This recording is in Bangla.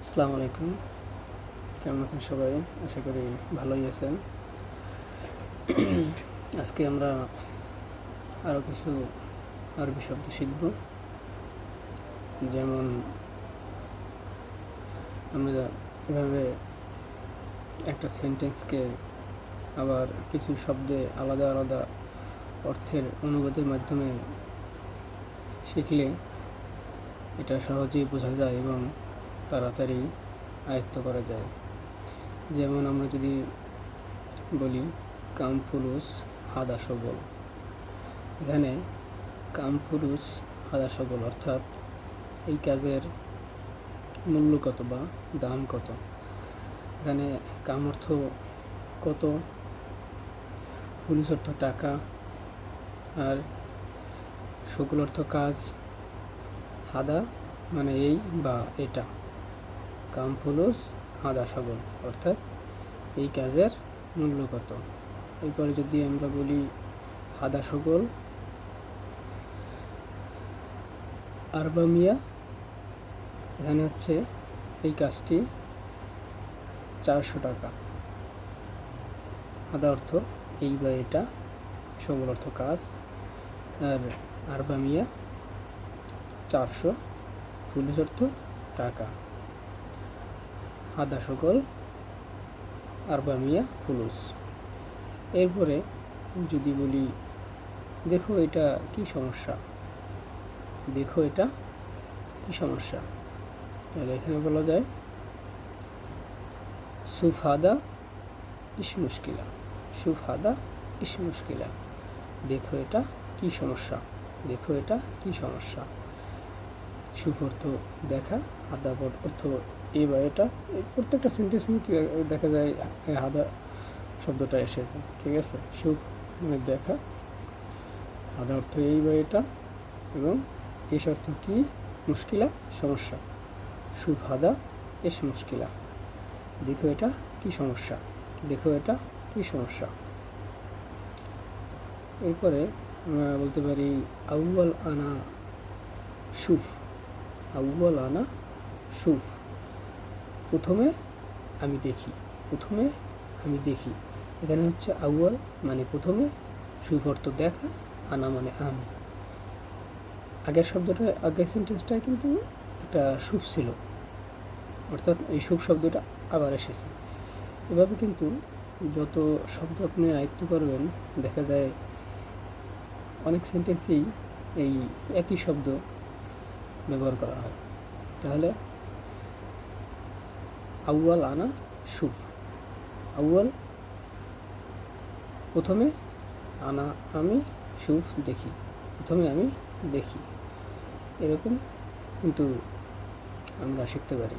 আসসালামু আলাইকুম। কেমন আছেন সবাই? আশা করি ভালোই আছেন। আজকে আমরা আরও কিছু আরবি শব্দ শিখব। যেমন আমরা এভাবে একটা সেন্টেন্সকে আবার কিছু শব্দে আলাদা আলাদা অর্থের অনুবাদের মাধ্যমে শিখলে এটা সহজেই বোঝা যায় এবং তাড়াতাড়ি আয়ত্ত করা যায়। যেমন আমরা যদি বলি কাম ফুলুস হাদা সবল, এখানে কাম ফুলুস হাদা সবল অর্থাৎ এই কাজের মূল্য কত বা দাম কত। এখানে কাম অর্থ কত, ফুলুস অর্থ টাকা, আর সবল অর্থ কাজ, হাদা মানে এই বা এটা। কাম ফুলুস হাদা সবল অর্থাৎ এই কাজের মূল্য কত। এরপরে যদি আমরা বলি হাদা সগল আরবামিয়া, এখানে হচ্ছে এই কাজটি 400 টাকা। হাদা অর্থ এই বা এটা, সগল অর্থ কাজ, আর আরবামিয়া 400, ফুলুস অর্থ টাকা। হাদা সগল আরবামিয়া ফুলুস। এরপরে যদি বলি দেখো এটা কি সমস্যা, দেখো এটা কি সমস্যা, তাহলে এখানে বলা যায় সুফ হাদা ইস মুশকিলা, সুফ হাদা ইস মুশকিলা। দেখো এটা কি সমস্যা, দেখো এটা কি সমস্যা। সুফ অর্থ দেখা, হাদা অর্থ এ বা এটা। প্রত্যেকটা সেন্টেন্সে কি দেখা যায় হাদা শব্দটা এসেছে, ঠিক আছে। সুফ মানে দেখা, হাদা অর্থ এই বা এটা, এবং এস অর্থ কি, মুশকিলা সমস্যা। সুফ হাদা এস মুশকিলা, দেখো এটা কি সমস্যা, দেখো এটা কি সমস্যা। এরপরে আমরা বলতে পারি আউয়াল আনা সুফ, আউয়াল আনা সুফ, প্রথমে আমি দেখি, প্রথমে আমি দেখি। এখানে হচ্ছে আউয়াল মানে প্রথমে, সুফ অর্থ দেখা, আনা মানে আমি। আগের শব্দটা, আগের সেন্টেন্সটায় কিন্তু একটা সুফ ছিল, অর্থাৎ এই সুফ শব্দটা আবার এসেছে। এভাবে কিন্তু যত শব্দ আপনি আয়ত্ত করবেন, দেখা যায় অনেক সেন্টেন্সেই এই একই শব্দ ব্যবহার করা হয়। তাহলে আউয়াল আনা সুফ, আউয়াল প্রথমে, আনা আমি, সুফ দেখি, প্রথমে আমি দেখি। এরকম কিন্তু আমরা শিখতে পারি।